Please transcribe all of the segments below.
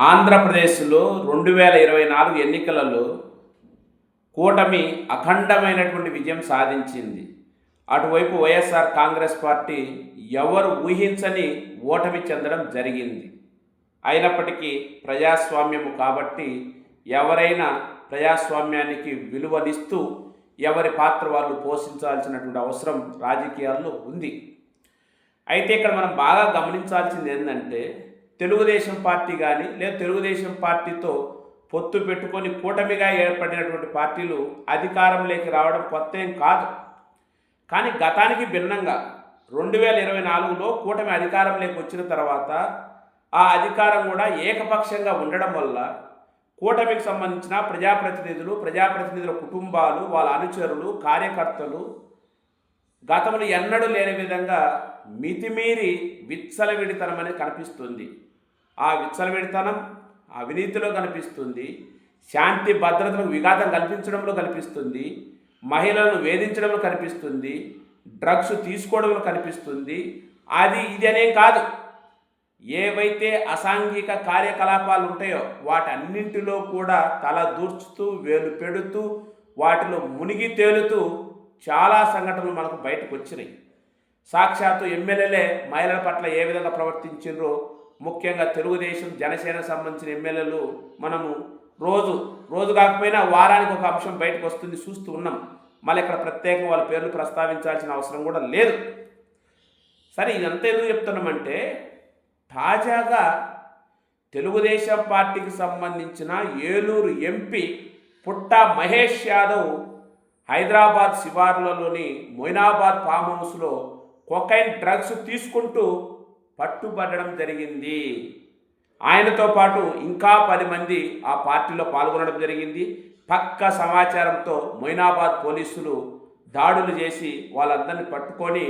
ఆంధ్రప్రదేశ్లో 2024 ఎన్నికలలో కూటమి అఖండమైనటువంటి విజయం సాధించింది. అటువైపు వైఎస్ఆర్ కాంగ్రెస్ పార్టీ ఎవరు ఊహించని ఓటమి చెందడం జరిగింది. అయినప్పటికీ ప్రజాస్వామ్యము కాబట్టి ఎవరైనా ప్రజాస్వామ్యానికి విలువనిస్తూ ఎవరి పాత్ర వాళ్ళు పోషించాల్సినటువంటి అవసరం రాజకీయాల్లో ఉంది. అయితే ఇక్కడ మనం బాగా గమనించాల్సింది ఏంటంటే, తెలుగుదేశం పార్టీ కానీ లేదా తెలుగుదేశం పార్టీతో పొత్తు పెట్టుకొని కూటమిగా ఏర్పడినటువంటి పార్టీలు అధికారంలోకి రావడం కొత్త ఏం కాదు. కానీ గతానికి భిన్నంగా 2024లో కూటమి అధికారంలోకి వచ్చిన తర్వాత ఆ అధికారం కూడా ఏకపక్షంగా ఉండడం వల్ల కూటమికి సంబంధించిన ప్రజాప్రతినిధుల కుటుంబాలు, వాళ్ళ అనుచరులు, కార్యకర్తలు గతంలో ఎన్నడూ లేని విధంగా మితిమీరి విచ్చలవిడితనం అనేది కనిపిస్తుంది. ఆ విచ్చలవిడితనం అవినీతిలో కనిపిస్తుంది, శాంతి భద్రతలకు విఘాతం కల్పించడంలో కనిపిస్తుంది, మహిళలను వేధించడంలో కనిపిస్తుంది, డ్రగ్స్ తీసుకోవడంలో కనిపిస్తుంది. అది ఇది అనేం కాదు, ఏవైతే అసాంఘిక కార్యకలాపాలు ఉంటాయో వాటన్నింటిలో కూడా తల దూర్చుతూ వేలు పెడుతూ వాటిలో మునిగి తేలుతూ చాలా సంఘటనలు మనకు బయటకు వచ్చినాయి. సాక్షాత్తు ఎమ్మెల్యేలే మహిళల పట్ల ఏ విధంగా ప్రవర్తించారో, ముఖ్యంగా తెలుగుదేశం జనసేన సంబంధించిన ఎమ్మెల్యేలు మనము రోజు కాకపోయినా వారానికి ఒక అంశం బయటకు వస్తుంది, చూస్తూ ఉన్నాం. మళ్ళీ ఇక్కడ ప్రత్యేకంగా వాళ్ళ పేర్లు ప్రస్తావించాల్సిన అవసరం కూడా లేదు. సరే, ఇదంతా ఎందుకు చెప్తున్నామంటే, తాజాగా తెలుగుదేశం పార్టీకి సంబంధించిన ఏలూరు ఎంపీ పుట్టా మహేష్ యాదవ్ హైదరాబాద్ శివార్లలోని మొయినాబాద్ ఫామ్ హౌస్లో కొకైన్ డ్రగ్స్ తీసుకుంటూ పట్టుబడడం జరిగింది. ఆయనతో పాటు ఇంకా 10 మంది ఆ పార్టీలో పాల్గొనడం జరిగింది. పక్క సమాచారంతో మొయినాబాద్ పోలీసులు దాడులు చేసి వాళ్ళందరినీ పట్టుకొని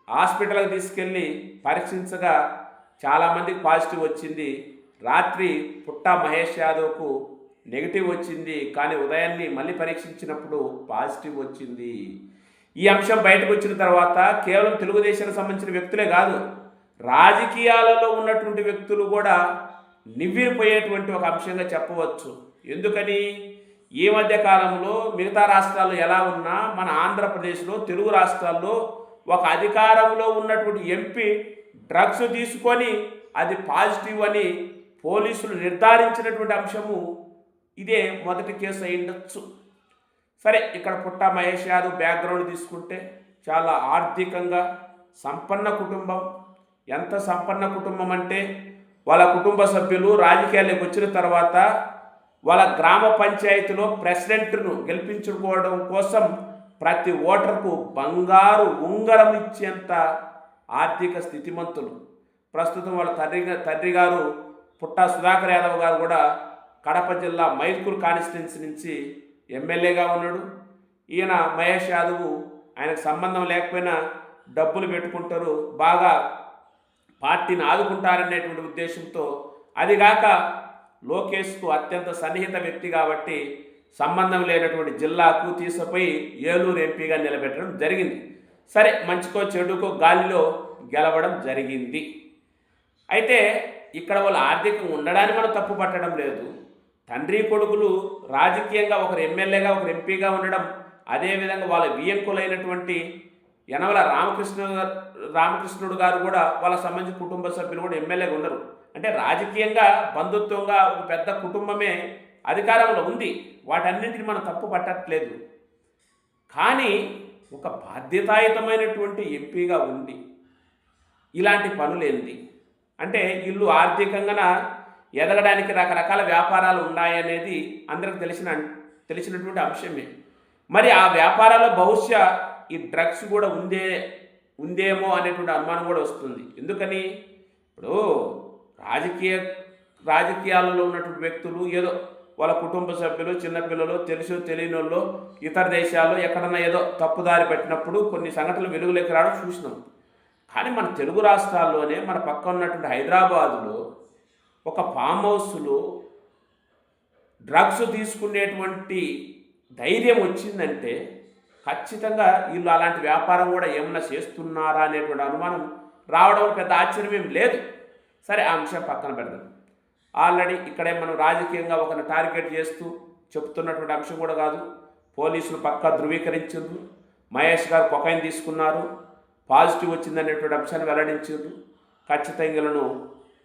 హాస్పిటల్కి తీసుకెళ్ళి పరీక్షించగా చాలామందికి పాజిటివ్ వచ్చింది. రాత్రి పుట్టా మహేష్ యాదవ్కు నెగిటివ్ వచ్చింది, కానీ ఉదయాన్ని మళ్ళీ పరీక్షించినప్పుడు పాజిటివ్ వచ్చింది. ఈ అంశం బయటకు వచ్చిన తర్వాత కేవలం తెలుగుదేశానికి సంబంధించిన వ్యక్తులే కాదు, రాజకీయాలలో ఉన్నటువంటి వ్యక్తులు కూడా నివ్విరిపోయేటువంటి ఒక అంశంగా చెప్పవచ్చు. ఎందుకని, ఈ మధ్య కాలంలో మిగతా రాష్ట్రాల్లో ఎలా ఉన్నా మన ఆంధ్రప్రదేశ్లో, తెలుగు రాష్ట్రాల్లో ఒక అధికారంలో ఉన్నటువంటి ఎంపీ డ్రగ్స్ తీసుకొని అది పాజిటివ్ అని పోలీసులు నిర్ధారించినటువంటి అంశము ఇదే మొదటి కేసు అయి ఉండొచ్చు. సరే, ఇక్కడ పుట్టా మహేష్ యాదవ్ బ్యాక్గ్రౌండ్ తీసుకుంటే చాలా ఆర్థికంగా సంపన్న కుటుంబం. ఎంత సంపన్న కుటుంబం అంటే, వాళ్ళ కుటుంబ సభ్యులు రాజకీయాల్లోకి వచ్చిన తర్వాత వాళ్ళ గ్రామ పంచాయతీలో ప్రెసిడెంట్ను గెలిపించుకోవడం కోసం ప్రతి ఓటర్కు బంగారు ఉంగరం ఇచ్చేంత ఆర్థిక స్థితిమంతులు. ప్రస్తుతం వాళ్ళ తండ్రి గారు పుట్టా సుధాకర్ యాదవ్ గారు కూడా కడప జిల్లా మైదుకూరు కాన్స్టిట్యున్సీ నుంచి ఎమ్మెల్యేగా ఉన్నాడు. ఈయన మహేష్ యాదవ్ ఆయనకు సంబంధం లేకపోయినా డబ్బులు పెట్టుకుంటారు, బాగా పార్టీని ఆదుకుంటారనేటువంటి ఉద్దేశంతో, అదిగాక లోకేష్కు అత్యంత సన్నిహిత వ్యక్తి కాబట్టి సంబంధం లేనటువంటి జిల్లాకు తీసుకుపోయి ఏలూరు ఎంపీగా నిలబెట్టడం జరిగింది. సరే, మంచికో చెడుకో గాలిలో గెలవడం జరిగింది. అయితే ఇక్కడ వాళ్ళు ఆర్థికంగా ఉండడానికి మనం తప్పు పట్టడం లేదు. తండ్రి కొడుకులు రాజకీయంగా ఒకరు ఎమ్మెల్యేగా ఒకరు ఎంపీగా ఉండడం, అదేవిధంగా వాళ్ళ వియ్యంకులైనటువంటి యనమల రామకృష్ణుడు గారు కూడా వాళ్ళ సంబంధించిన కుటుంబ సభ్యులు కూడా ఎమ్మెల్యేగా ఉన్నారు. అంటే రాజకీయంగా బంధుత్వంగా ఒక పెద్ద కుటుంబమే అధికారంలో ఉంది. వాటన్నింటిని మనం తప్పు పట్టట్లేదు. కానీ ఒక బాధ్యతాయుతమైనటువంటి ఎంపీగా ఉండి ఇలాంటి పనులేంది అంటే, వీళ్ళు ఆర్థికంగా ఎదగడానికి రకరకాల వ్యాపారాలు ఉన్నాయనేది అందరికి తెలిసినటువంటి అంశమే. మరి ఆ వ్యాపారాల్లో బహుశా ఈ డ్రగ్స్ కూడా ఉందేమో అనేటువంటి అనుమానం కూడా వస్తుంది. ఎందుకని, ఇప్పుడు రాజకీయాలలో ఉన్నటువంటి వ్యక్తులు ఏదో వాళ్ళ కుటుంబ సభ్యులు, చిన్నపిల్లలు, తెలుసు తెలియని వాళ్ళు ఇతర దేశాల్లో ఎక్కడన్నా ఏదో తప్పుదారి పెట్టినప్పుడు కొన్ని సంఘటనలు వెలుగులోకి రావడం చూసినాం. కానీ మన తెలుగు రాష్ట్రాల్లోనే మన పక్క ఉన్నటువంటి హైదరాబాదులో ఒక ఫామ్ హౌస్లో డ్రగ్స్ తీసుకునేటువంటి ధైర్యం వచ్చిందంటే ఖచ్చితంగా వీళ్ళు అలాంటి వ్యాపారం కూడా ఏమన్నా చేస్తున్నారా అనేటువంటి అనుమానం రావడం పెద్ద ఆశ్చర్యం ఏం లేదు. సరే, ఆ అంశం పక్కన పెడదాం. ఆల్రెడీ ఇక్కడే మనం రాజకీయంగా ఒకరిని టార్గెట్ చేస్తూ చెప్తున్నటువంటి అంశం కూడా కాదు. పోలీసులు పక్కా ధృవీకరించారు. మహేష్ గారు కొకైన్ తీసుకున్నారు, పాజిటివ్ వచ్చిందనేటువంటి అంశాన్ని వెల్లడించారు. ఖచ్చితంగా వీళ్ళను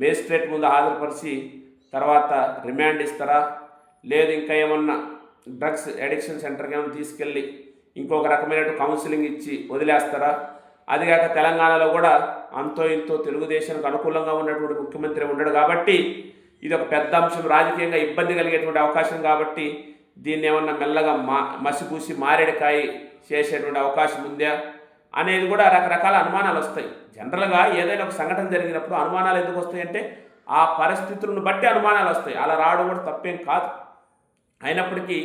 మేజిస్ట్రేట్ ముందు హాజరుపరిచి తర్వాత రిమాండ్ ఇస్తారా, లేదు ఇంకా ఏమన్నా డ్రగ్స్ అడిక్షన్ సెంటర్కి ఏమైనా తీసుకెళ్ళి ఇంకొక రకమైన కౌన్సిలింగ్ ఇచ్చి వదిలేస్తారా? అదిగాక తెలంగాణలో కూడా అంతో ఇంతో తెలుగుదేశానికి అనుకూలంగా ఉన్నటువంటి ముఖ్యమంత్రి ఉండడు కాబట్టి ఇది ఒక పెద్ద అంశం, రాజకీయంగా ఇబ్బంది కలిగేటువంటి అవకాశం కాబట్టి దీన్ని ఏమన్నా మెల్లగా మసిపూసి మారేడుకాయ చేసేటువంటి అవకాశం ఉందా అనేది కూడా రకరకాల అనుమానాలు వస్తాయి. జనరల్గా ఏదైనా ఒక సంఘటన జరిగినప్పుడు అనుమానాలు ఎందుకు వస్తాయంటే ఆ పరిస్థితులను బట్టి అనుమానాలు వస్తాయి. అలా రావడం కూడా తప్పేం కాదు. అయినప్పటికీ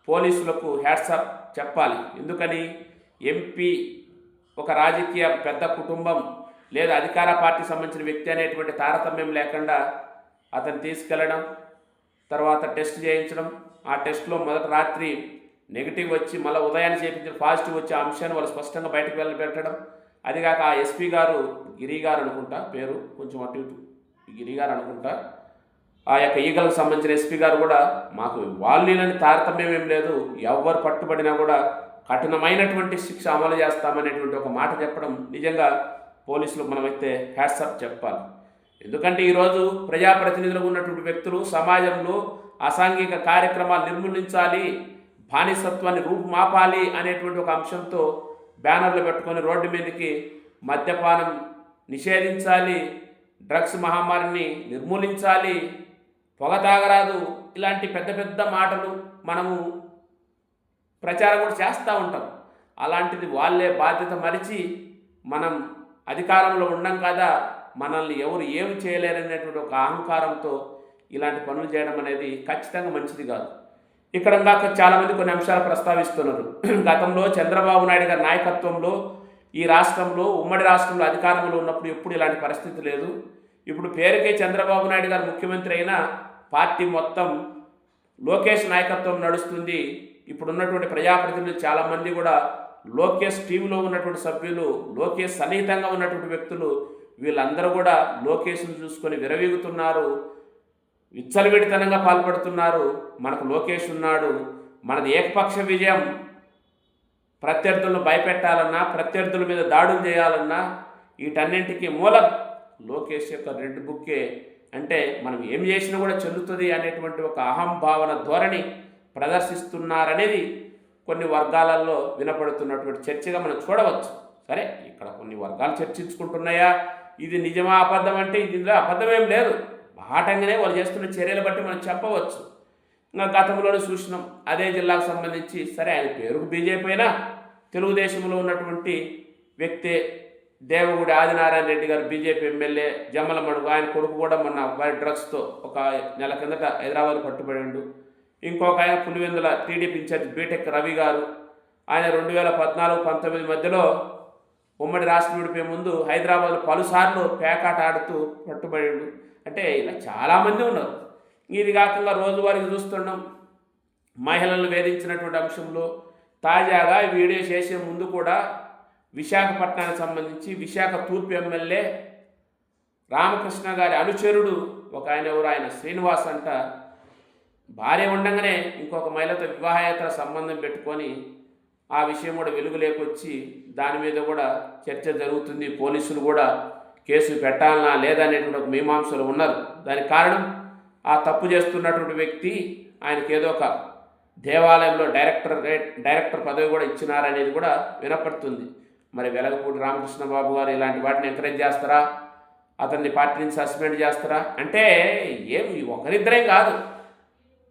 పోలీసులకు హ్యాట్సాప్ చెప్పాలి. ఎందుకని ఎంపీ ఒక రాజకీయ పెద్ద కుటుంబం లేదా అధికార పార్టీ సంబంధించిన వ్యక్తి అనేటువంటి తారతమ్యం లేకుండా అతను తీసుకెళ్ళడం, తర్వాత టెస్ట్ చేయించడం, ఆ టెస్ట్లో మొదటి రాత్రి నెగిటివ్ వచ్చి మళ్ళీ ఉదయాన్ని చేయించిన పాజిటివ్ వచ్చే అంశాన్ని వాళ్ళు స్పష్టంగా బయటకు పెట్టడం. అదిగాక ఆ ఎస్పీ గారు గిరి గారు అనుకుంటా, పేరు కొంచెం అటు ఇటు, గిరి గారు అనుకుంటా, ఆ యొక్క ఈగలకు సంబంధించిన ఎస్పీ గారు కూడా మాకు వాళ్ళని తారతమ్యం ఏం లేదు, ఎవరు పట్టుబడినా కూడా కఠినమైనటువంటి శిక్ష అమలు చేస్తామనేటువంటి ఒక మాట చెప్పడం నిజంగా పోలీసులకు మనమైతే హ్యాట్సాప్ చెప్పాలి. ఎందుకంటే ఈరోజు ప్రజాప్రతినిధులుగా ఉన్నటువంటి వ్యక్తులు సమాజంలో అసాంఘిక కార్యక్రమాలు నిర్మూలించాలి, బానిసత్వాన్ని రూపుమాపాలి అనేటువంటి ఒక అంశంతో బ్యానర్లు పెట్టుకొని రోడ్డు మీదకి మద్యపానం నిషేధించాలి, డ్రగ్స్ మహమ్మారిని నిర్మూలించాలి, పొగ తాగరాదు, ఇలాంటి పెద్ద పెద్ద మాటలు మనము ప్రచారం కూడా చేస్తూ ఉంటాం. అలాంటిది వాళ్ళే బాధ్యత మరిచి మనం అధికారంలో ఉండం కదా, మనల్ని ఎవరు ఏమి చేయలేరనేటువంటి ఒక అహంకారంతో ఇలాంటి పనులు చేయడం అనేది ఖచ్చితంగా మంచిది కాదు. ఇక్కడ దాకా చాలామంది కొన్ని అంశాలు ప్రస్తావిస్తున్నారు. గతంలో చంద్రబాబు నాయుడు గారి నాయకత్వంలో ఈ రాష్ట్రంలో ఉమ్మడి రాష్ట్రంలో అధికారంలో ఉన్నప్పుడు ఎప్పుడు ఇలాంటి పరిస్థితి లేదు. ఇప్పుడు పేరుకే చంద్రబాబు నాయుడు గారు ముఖ్యమంత్రి అయినా పార్టీ మొత్తం లోకేష్ నాయకత్వం నడుస్తుంది. ఇప్పుడు ఉన్నటువంటి ప్రజాప్రతినిధులు చాలామంది కూడా లోకేష్ టీంలో ఉన్నటువంటి సభ్యులు, లోకేష్ సన్నిహితంగా ఉన్నటువంటి వ్యక్తులు, వీళ్ళందరూ కూడా లోకేష్ను చూసుకొని విరవీగుతున్నారు, విచ్చలవిడితనంగా పాల్పడుతున్నారు. మనకు లోకేష్ ఉన్నాడు, మనది ఏకపక్ష విజయం, ప్రత్యర్థులను భయపెట్టాలన్నా ప్రత్యర్థుల మీద దాడులు చేయాలన్నా వీటన్నింటికి మూలం లోకేష్ యొక్క రెడ్ బుక్కే. అంటే మనం ఏం చేసినా కూడా చెల్లుతుంది అనేటువంటి ఒక అహంభావన ధోరణి ప్రదర్శిస్తున్నారనేది కొన్ని వర్గాలలో వినపడుతున్నటువంటి చర్చగా మనం చూడవచ్చు. సరే, ఇక్కడ కొన్ని వర్గాలు చర్చించుకుంటున్నాయా, ఇది నిజమా అబద్ధం అంటే ఇందులో అబద్ధమేం లేదు, బాటంగానే వాళ్ళు చేస్తున్న చర్యలు బట్టి మనం చెప్పవచ్చు. ఇంకా గతంలోనే చూసినాం, అదే జిల్లాకు సంబంధించి, సరే ఆయన పేరుకు బీజేపీ అయినా తెలుగుదేశంలో ఉన్నటువంటి వ్యక్తే దేవగుడి ఆదినారాయణ రెడ్డి గారు బీజేపీ ఎమ్మెల్యే జమ్మలమడుగు, ఆయన కొడుకు కూడా మొన్న డ్రగ్స్తో ఒక నెల కిందట హైదరాబాద్ పట్టుబడిండు. ఇంకొక ఆయన Pulivendula TDP in charge B Tech Ravi గారు, ఆయన 2014-19 మధ్యలో ఉమ్మడి రాష్ట్రం విడిపోయే ముందు హైదరాబాద్లో పలుసార్లు పేకాట ఆడుతూ పట్టుబడిండు. అంటే ఇలా చాలామంది ఉన్నారు. ఇది కాకుండా రోజువారీగా చూస్తున్నాం, మహిళలను వేధించినటువంటి అంశంలో తాజాగా వీడియో చేసే ముందు కూడా విశాఖపట్నానికి సంబంధించి విశాఖ తూర్పు ఎమ్మెల్యే రామకృష్ణ గారి అనుచరుడు ఒక ఆయన, ఎవరు ఆయన శ్రీనివాస్ అంట, భార్య ఉండగానే ఇంకొక మహిళతో వివాహేతర సంబంధం పెట్టుకొని ఆ విషయం కూడా వెలుగు లేకొచ్చి దాని మీద కూడా చర్చ జరుగుతుంది. పోలీసులు కూడా కేసు పెట్టాలనా లేదా అనేటువంటి ఒక మీమాంసలు ఉన్నారు. దానికి కారణం ఆ తప్పు చేస్తున్నటువంటి వ్యక్తి ఆయనకి ఏదో ఒక దేవాలయంలో డైరెక్టర్ పదవి కూడా ఇచ్చినారనేది కూడా వినపడుతుంది. మరి వెలగపూడి రామకృష్ణ బాబు గారు ఇలాంటి వాటిని ఎంకరేజ్ చేస్తారా, అతన్ని పార్టీ నుంచి సస్పెండ్ చేస్తారా అంటే ఏమి ఒకరిద్దరే కాదు,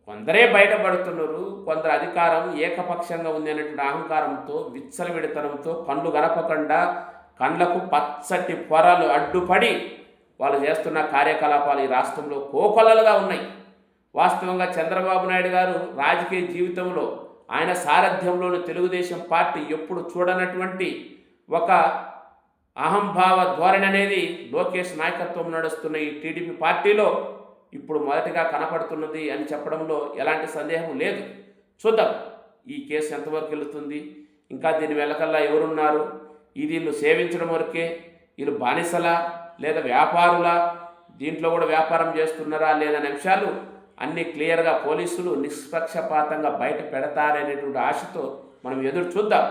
కొందరే బయటపడుతున్నారు. కొందరు అధికారం ఏకపక్షంగా ఉంది అనేటువంటి అహంకారంతో, విచ్చలవిడితనంతో, కళ్ళు గడపకుండా కండ్లకు పచ్చటి పొరలు అడ్డుపడి వాళ్ళు చేస్తున్న కార్యకలాపాలు ఈ రాష్ట్రంలో కోకొల్లలుగా ఉన్నాయి. వాస్తవంగా చంద్రబాబు నాయుడు గారు రాజకీయ జీవితంలో ఆయన సారథ్యంలోని తెలుగుదేశం పార్టీ ఎప్పుడు చూడనటువంటి ఒక అహంభావ ధోరణి అనేది లోకేష్ నాయకత్వం నడుస్తున్న ఈ టీడీపీ పార్టీలో ఇప్పుడు మొదటిగా కనపడుతున్నది అని చెప్పడంలో ఎలాంటి సందేహం లేదు. చూద్దాం ఈ కేసు ఎంతవరకు వెళుతుంది, ఇంకా దీని వెనకల్లా ఎవరున్నారు, ఇది వీళ్ళు సేవించడం వరకే, వీళ్ళు బానిసలా లేదా వ్యాపారులా, దీంట్లో కూడా వ్యాపారం చేస్తున్నారా లేదనే అంశాలు అన్నీ క్లియర్గా పోలీసులు నిష్పక్షపాతంగా బయట పెడతారనేటువంటి ఆశతో మనం ఎదురు చూద్దాం.